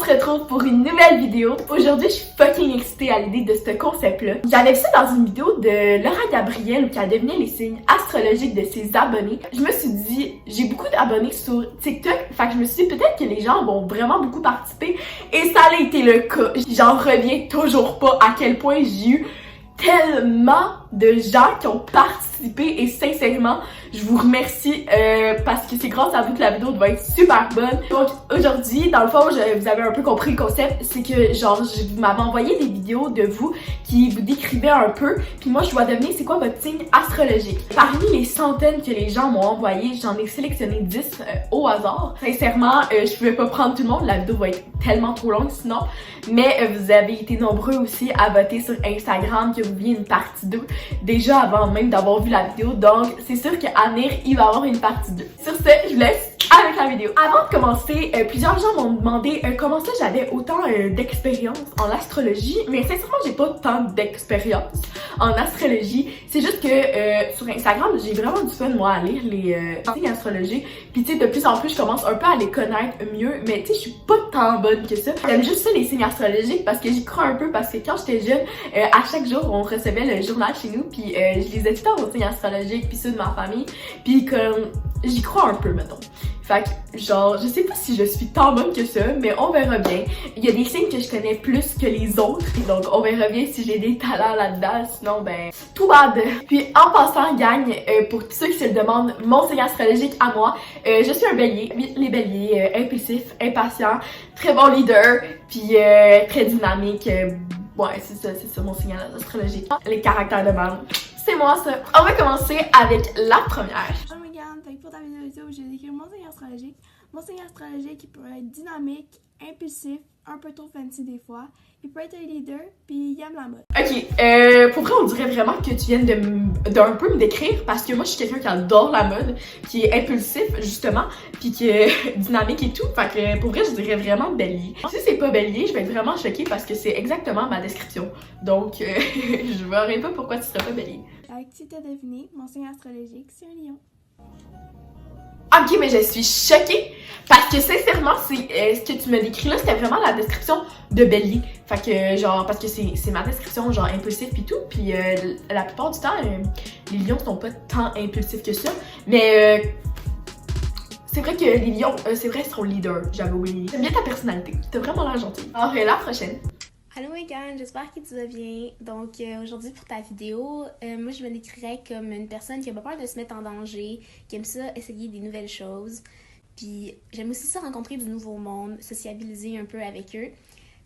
se retrouve pour une nouvelle vidéo. Aujourd'hui, je suis fucking excitée à l'idée de ce concept-là. J'avais vu ça dans une vidéo de Laura Gabrielle qui a deviné les signes astrologiques de ses abonnés. Je me suis dit, j'ai beaucoup d'abonnés sur TikTok, fait que je me suis dit peut-être que les gens vont vraiment beaucoup participer et ça a été le cas. J'en reviens toujours pas à quel point j'ai eu tellement de gens qui ont participé et sincèrement, je vous remercie parce que c'est grâce à vous que la vidéo va être super bonne. Donc aujourd'hui, dans le fond, vous avez un peu compris le concept, c'est que genre, vous m'avez envoyé des vidéos de vous qui vous décrivaient un peu, puis moi je dois deviner c'est quoi votre signe astrologique. Parmi les centaines que les gens m'ont envoyé, j'en ai sélectionné 10 au hasard. Sincèrement, je pouvais pas prendre tout le monde, la vidéo va être tellement trop longue sinon, mais vous avez été nombreux aussi à voter sur Instagram que vous vouliez une partie 2 déjà avant même d'avoir vu la vidéo, donc c'est sûr qu'Amir, il va avoir une partie 2. Sur ce, je vous laisse avec la vidéo. Avant de commencer, plusieurs gens m'ont demandé comment ça j'avais autant d'expérience en astrologie, mais sincèrement j'ai pas tant d'expérience en astrologie, c'est juste que sur Instagram j'ai vraiment du fun moi à lire les signes astrologiques, puis tu sais de plus en plus je commence un peu à les connaître mieux, mais tu sais je suis pas tant bonne que ça. J'aime juste ça les signes astrologiques parce que j'y crois un peu, parce que quand j'étais jeune, à chaque jour on recevait le journal chez nous, puis je lisais tout le temps aux signes astrologiques puis ceux de ma famille, puis comme j'y crois un peu mettons. Fait que, genre, je sais pas si je suis tant bonne que ça, mais on verra bien. Il y a des signes que je connais plus que les autres, donc on verra bien si j'ai des talents là-dedans, sinon ben, tout bad. Puis en passant, gang, pour tous ceux qui se le demandent, mon signe astrologique à moi, je suis un bélier. Oui, les béliers, impulsifs, impatients, très bon leader, puis très dynamique. Ouais, c'est ça mon signe astrologique. Les caractères de mal. C'est moi ça. On va commencer avec la première. Pour ta vidéo, je vais décrire mon signe astrologique. Mon signe astrologique, il peut être dynamique, impulsif, un peu trop fancy des fois. Il peut être un leader, puis il aime la mode. Ok, pour vrai, on dirait vraiment que tu viens d'un peu me décrire parce que moi, je suis quelqu'un qui adore la mode, qui est impulsif, justement, puis qui est dynamique et tout. Fait que pour vrai, je dirais vraiment bélier. Si c'est pas bélier, je vais être vraiment choquée parce que c'est exactement ma description. Donc, je verrai pas pourquoi tu serais pas bélier. Si t'as deviné, mon signe astrologique, c'est un lion. Ok, mais je suis choquée parce que sincèrement, c'est ce que tu me décris là, c'était vraiment la description de bélier. Fait que genre, parce que c'est ma description genre impulsif pis tout, puis la plupart du temps, les lions sont pas tant impulsifs que ça, mais c'est vrai que les lions, c'est vrai, sont leaders, j'avais oublié. J'aime bien ta personnalité, t'as vraiment l'air gentille. Alors la prochaine. Allô Megan, j'espère que tu vas bien. Donc aujourd'hui pour ta vidéo, moi je me décrirais comme une personne qui a pas peur de se mettre en danger, qui aime ça essayer des nouvelles choses. Puis j'aime aussi ça rencontrer du nouveau monde, sociabiliser un peu avec eux.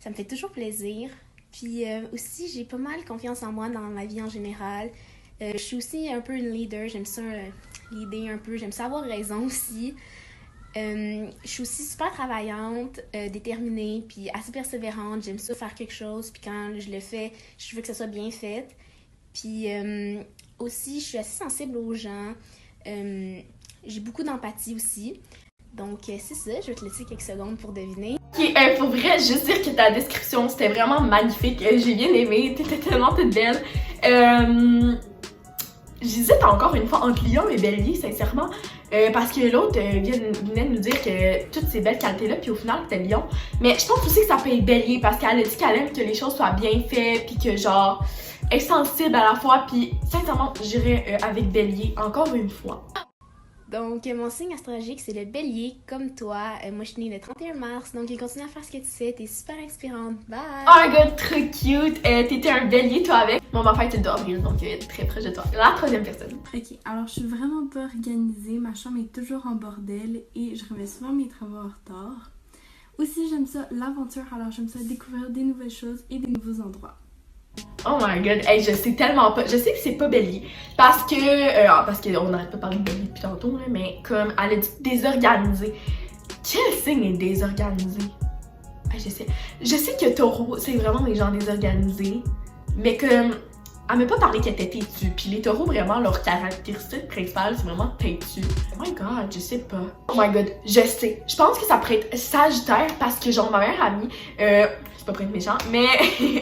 Ça me fait toujours plaisir. Puis aussi j'ai pas mal confiance en moi dans la vie en général. Je suis aussi un peu une leader, j'aime ça leader un peu, j'aime ça avoir raison aussi. Je suis aussi super travaillante, déterminée, puis assez persévérante. J'aime ça faire quelque chose, puis quand je le fais, je veux que ça soit bien fait. Puis aussi, je suis assez sensible aux gens. J'ai beaucoup d'empathie aussi. Donc c'est ça, je vais te laisser quelques secondes pour deviner. Ok, pour vrai, juste dire que ta description, c'était vraiment magnifique. J'ai bien aimé, t'étais tellement toute belle. J'hésite encore une fois entre lion et bélier, sincèrement. Parce que l'autre venait de nous dire que toutes ces belles qualités-là, puis au final, c'était lion. Mais je pense aussi que ça peut être bélier parce qu'elle a dit qu'elle aime que les choses soient bien faites, puis que genre, elle est sensible à la fois. Puis sincèrement, j'irais avec bélier encore une fois. Donc, mon signe astrologique, c'est le bélier, comme toi. Moi, je suis née le 31 mars, donc continue à faire ce que tu fais. T'es super inspirante. Bye! Oh my god, trop cute! T'étais un bélier, toi, avec. Mon ma fête est d'avril, donc très proche de toi. La troisième personne. Ok, alors je suis vraiment pas organisée. Ma chambre est toujours en bordel et je remets souvent mes travaux en retard. Aussi, j'aime ça l'aventure, alors j'aime ça découvrir des nouvelles choses et des nouveaux endroits. Oh my god, hey, je sais tellement pas. Je sais que c'est pas bélier. Parce qu'on n'arrête pas de parler de bélier depuis tantôt, là, mais comme elle a dit désorganisé. Quel signe est désorganisé? Hey, je sais que taureau, c'est vraiment les gens désorganisés. Mais comme, elle m'a pas parlé qu'elle était têtue. Puis les taureaux, vraiment, leur caractéristique principale, c'est vraiment têtu. Oh my god, je sais pas. Oh my god, je sais. Je pense que ça pourrait être Sagittaire parce que genre ma meilleure amie, c'est pas pour être méchant, mais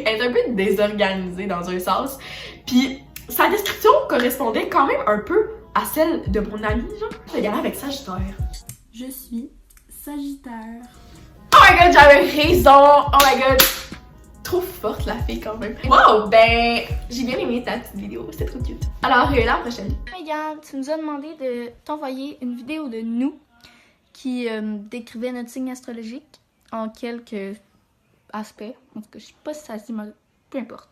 elle est un peu désorganisée dans un sens. Puis sa description correspondait quand même un peu à celle de mon amie, genre. Je vais y aller avec Sagittaire. Je suis Sagittaire. Oh my god, j'avais raison! Oh my god! Trop forte la fille quand même. Wow! Ben, j'ai bien aimé ta petite vidéo, c'était trop cute. Alors, la prochaine. Regarde, tu nous as demandé de t'envoyer une vidéo de nous qui décrivait notre signe astrologique en quelques aspects. En tout cas, je sais pas si ça se dit, mais peu importe.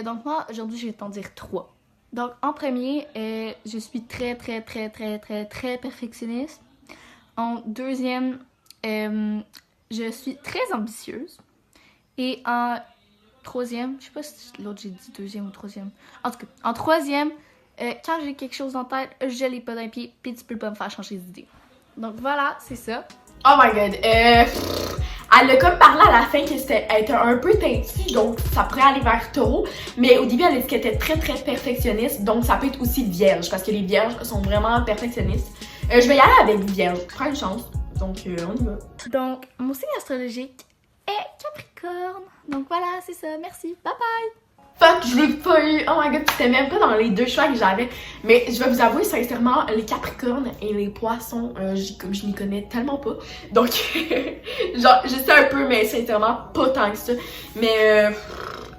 Donc moi, aujourd'hui, je vais t'en dire 3. Donc, en premier, je suis très perfectionniste. En deuxième, je suis très ambitieuse. Et en troisième, je sais pas si l'autre j'ai dit deuxième ou troisième. En tout cas, en troisième, quand j'ai quelque chose en tête, je l'ai pas d'un pied, puis tu peux pas me faire changer d'idée. Donc voilà, c'est ça. Oh my god, elle a comme parlé à la fin que elle était un peu têtue, donc ça pourrait aller vers taureau. Mais au début, elle a dit qu'elle était très perfectionniste, donc ça peut être aussi vierge, parce que les vierges sont vraiment perfectionnistes. Je vais y aller avec vierge, prends une chance, donc on y va. Donc, mon signe astrologique est Capricorne. Donc voilà, c'est ça, merci, bye bye! Fuck, je l'ai pas eu! Oh my god, c'était même pas dans les deux choix que j'avais. Mais je vais vous avouer sincèrement, les Capricornes et les Poissons, je n'y connais tellement pas. Donc, genre, je sais un peu, mais sincèrement, pas tant que ça. Mais,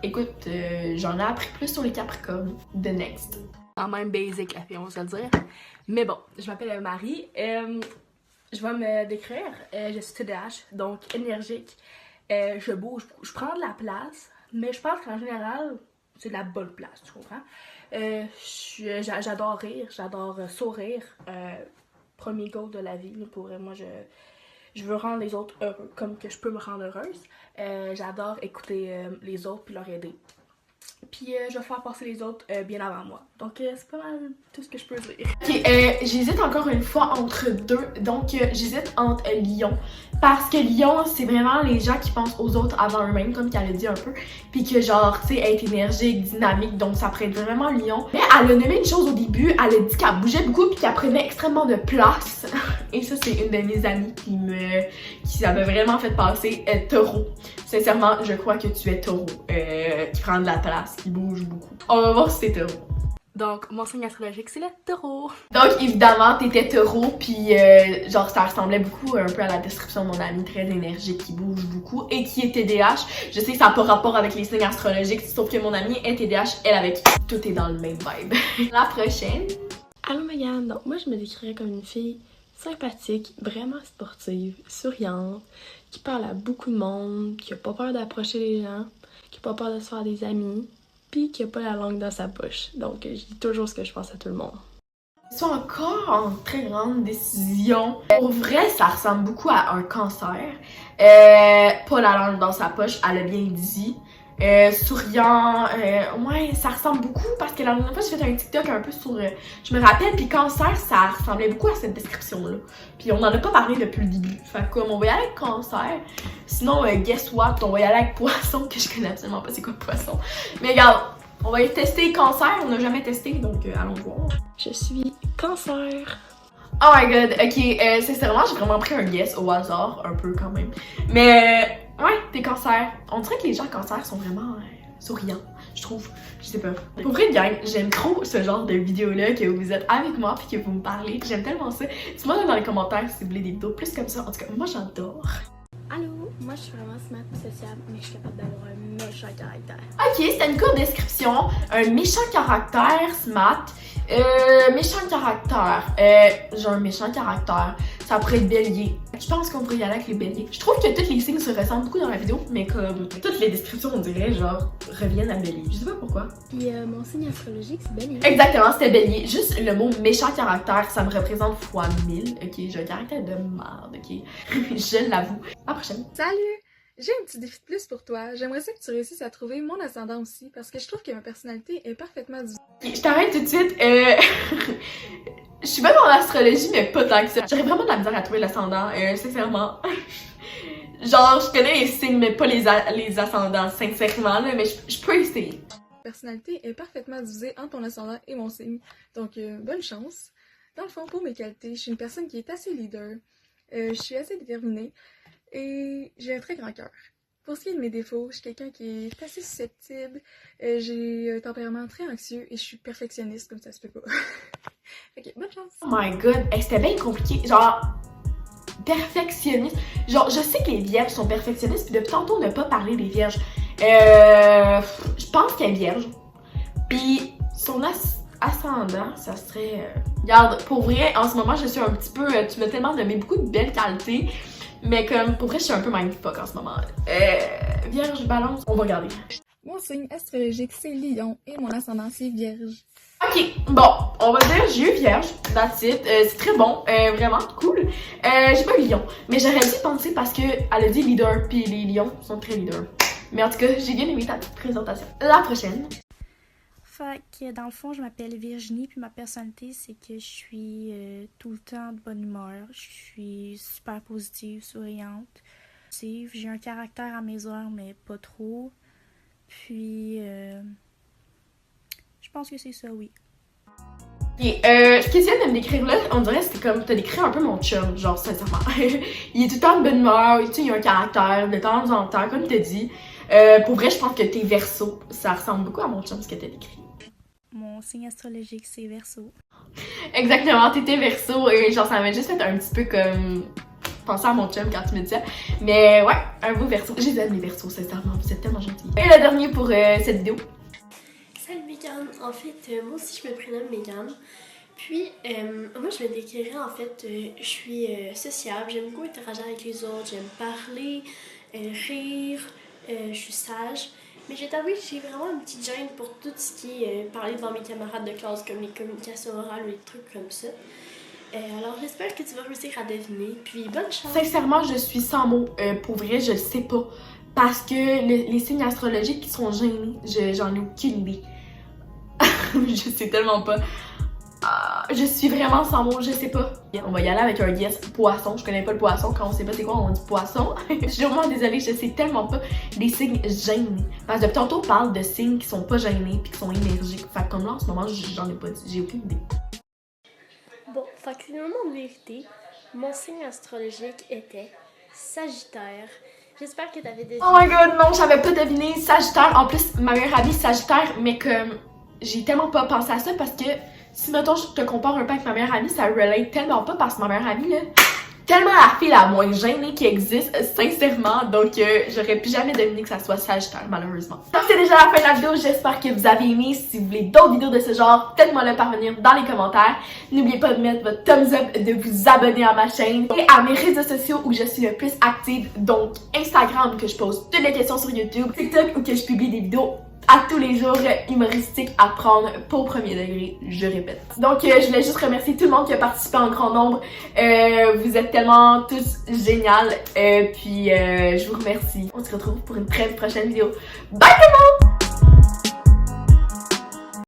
écoute, j'en ai appris plus sur les Capricornes. The next. Quand même basic la fille, on va se le dire. Mais bon, je m'appelle Marie. Je vais me décrire. Je suis TDAH, donc énergique. Je bouge, je prends de la place. Mais je pense qu'en général, c'est de la bonne place, tu comprends? J'adore rire, j'adore sourire. Premier goal de la vie, pour moi, je veux rendre les autres heureux, comme que je peux me rendre heureuse. J'adore écouter les autres puis leur aider. Puis je vais faire passer les autres bien avant moi. Donc c'est pas mal tout ce que je peux dire. Ok, j'hésite encore une fois entre deux. Donc j'hésite entre Lion. Parce que Lion, c'est vraiment les gens qui pensent aux autres avant eux-mêmes, comme qu'elle a dit un peu. Puis que genre, tu sais, être énergique, dynamique, donc ça pourrait être vraiment Lion. Mais elle a nommé une chose au début, elle a dit qu'elle bougeait beaucoup puis qu'elle prenait extrêmement de place. Et ça, c'est une de mes amies qui avait vraiment fait passer Taureau. Sincèrement, je crois que tu es Taureau, qui prend de la place, qui bouge beaucoup. On va voir si c'est Taureau. Donc, mon signe astrologique, c'est le taureau. Donc, évidemment, t'étais taureau, puis genre, ça ressemblait beaucoup un peu à la description de mon amie, très énergique, qui bouge beaucoup et qui est TDAH. Je sais que ça n'a pas rapport avec les signes astrologiques, sauf que mon amie est TDAH, elle avec tout est dans le même vibe. La prochaine. Allô Megan, donc moi je me décrirais comme une fille sympathique, vraiment sportive, souriante, qui parle à beaucoup de monde, qui a pas peur d'approcher les gens, qui a pas peur de se faire des amis, puis qui a pas la langue dans sa poche. Donc je dis toujours ce que je pense à tout le monde. C'est encore en très grande décision. Pour vrai, ça ressemble beaucoup à un cancer. Pas la langue dans sa poche, elle a bien dit. Souriant, ouais, ça ressemble beaucoup parce que la dernière fois j'ai fait un TikTok un peu sur, je me rappelle, puis cancer, ça ressemblait beaucoup à cette description-là. Puis on en a pas parlé depuis le début. Fait que comme on va y aller avec cancer, sinon guess what, on va y aller avec poisson, que je connais absolument pas c'est quoi poisson. Mais regarde, on va y tester cancer, on n'a jamais testé, donc allons voir. Je suis cancer. Oh my god, ok, sincèrement, j'ai vraiment pris un guess au hasard, un peu quand même. Mais ouais, t'es cancer. On dirait que les gens cancer sont vraiment souriants, je trouve. Je sais pas. Pour vrai, gang, j'aime trop ce genre de vidéo-là, que vous êtes avec moi puis que vous me parlez. J'aime tellement ça. Dis-moi dans les commentaires si vous voulez des vidéos plus comme ça. En tout cas, moi j'adore. Allô, moi je suis vraiment smart et sociable, mais je suis capable d'avoir un méchant caractère. Ok, c'est une courte description. Un méchant caractère, smart. Méchant caractère. J'ai un méchant caractère. Ça pourrait être bélier. Je pense qu'on pourrait y aller avec les béliers. Je trouve que tous les signes se ressemblent beaucoup dans la vidéo, mais comme toutes les descriptions, on dirait, genre, reviennent à bélier. Je sais pas pourquoi. Puis mon signe astrologique, c'est bélier. Exactement, c'était bélier. Juste le mot méchant caractère, ça me représente fois 1000. Ok, j'ai un caractère de merde, ok. Je l'avoue. À la prochaine. Salut! J'ai un petit défi de plus pour toi. J'aimerais ça que tu réussisses à trouver mon ascendant aussi, parce que je trouve que ma personnalité est parfaitement divisée. Ok, je t'arrête tout de suite. Je suis bonne en astrologie, mais pas tant que ça. J'aurais vraiment de la misère à trouver l'ascendant, sincèrement. Genre, je connais les signes, mais pas les ascendants, sincèrement, là, mais je peux essayer. Ma personnalité est parfaitement divisée entre ton ascendant et mon signe. Donc, bonne chance. Dans le fond, pour mes qualités, je suis une personne qui est assez leader. Je suis assez déterminée. Et j'ai un très grand cœur. Pour ce qui est de mes défauts, je suis quelqu'un qui est assez susceptible, j'ai un tempérament très anxieux et je suis perfectionniste, comme ça se peut pas. Ok, bonne chance! Oh my god, hey, c'était bien compliqué. Genre, perfectionniste. Genre, je sais que les vierges sont perfectionnistes, puis depuis tantôt, on n'a pas parlé des vierges. Je pense qu'elle est vierge. Puis, son ascendant, ça serait... Regarde, pour vrai, en ce moment, je suis un petit peu... tu m'as tellement nommé beaucoup de belles qualités, mais comme, pour vrai, je suis un peu mindfuck en ce moment. Vierge, balance, on va regarder. Mon signe astrologique, c'est Lion et mon ascendant, c'est Vierge. Ok, bon, on va dire j'ai eu vierge, that's it, c'est très bon, vraiment cool. J'ai pas eu lion, mais j'aurais dû penser parce que elle a dit leader, puis les lions sont très leaders. Mais en tout cas, j'ai bien aimé ta petite présentation. La prochaine. Fait que dans le fond, je m'appelle Virginie, puis ma personnalité, c'est que je suis tout le temps de bonne humeur. Je suis super positive, souriante. J'ai un caractère à mes heures, mais pas trop. Puis, je pense que c'est ça, oui. Et ce que tu viens de me décrire là, on dirait que c'est comme t'as décrit un peu mon chum, genre sincèrement. Il est tout le temps de bonne humeur, tu sais, il a un caractère de temps en temps, comme t'as dit. Pour vrai, je pense que t'es Verseau. Ça ressemble beaucoup à mon chum, ce que t'as décrit. Mon signe astrologique, c'est Verseau. Exactement, t'étais Verseau et genre ça m'a juste fait un petit peu comme penser à mon chum quand tu me dis ça. Mais ouais, un beau Verseau. Je les aime les Verseaux, sincèrement, vous êtes tellement gentils. Et le dernier pour cette vidéo. Salut Megan, en fait moi aussi je me prénomme Megan. Puis moi je me décrirais en fait, je suis sociable, j'aime beaucoup interagir avec les autres, j'aime parler, rire, je suis sage. Mais j'ai t'avouer que j'ai vraiment une petite gêne pour tout ce qui est parler devant mes camarades de classe, comme les communications orales ou les trucs comme ça. Alors j'espère que tu vas réussir à deviner, puis bonne chance! Sincèrement, je suis sans mots. Pour vrai, je le sais pas. Parce que les signes astrologiques qui sont gênés, j'en ai aucune idée. Je sais tellement pas. Je suis vraiment sans mots, je sais pas. On va y aller avec un guess poisson. Je connais pas le poisson. Quand on sait pas c'est quoi, on dit poisson. Je suis vraiment désolée, je sais tellement pas des signes gênés. Parce que depuis tantôt, on parle de signes qui sont pas gênés puis qui sont énergiques. Fait que comme là, en ce moment, j'en ai pas dit. J'ai aucune idée. Bon, fait que c'est le moment de vérité. Mon signe astrologique était Sagittaire. J'espère que t'avais déjà... Oh my god, non, j'avais pas deviné Sagittaire. En plus, ma meilleure amie Sagittaire, mais comme j'ai tellement pas pensé à ça parce que si mettons je te compare un peu avec ma meilleure amie, ça relate tellement pas parce que ma meilleure amie là, tellement la fille la moins gênée qui existe, sincèrement, donc j'aurais pu jamais deviné que ça soit Sagittaire malheureusement. Donc c'est déjà la fin de la vidéo, j'espère que vous avez aimé. Si vous voulez d'autres vidéos de ce genre, faites-moi le parvenir dans les commentaires. N'oubliez pas de mettre votre thumbs up, de vous abonner à ma chaîne et à mes réseaux sociaux où je suis le plus active, donc Instagram que je pose toutes les questions sur YouTube, TikTok où que je publie des vidéos à tous les jours humoristiques à prendre pour premier degré, je répète. Donc je voulais juste remercier tout le monde qui a participé en grand nombre. Vous êtes tellement tous génial. Puis je vous remercie. On se retrouve pour une très prochaine vidéo. Bye tout le monde!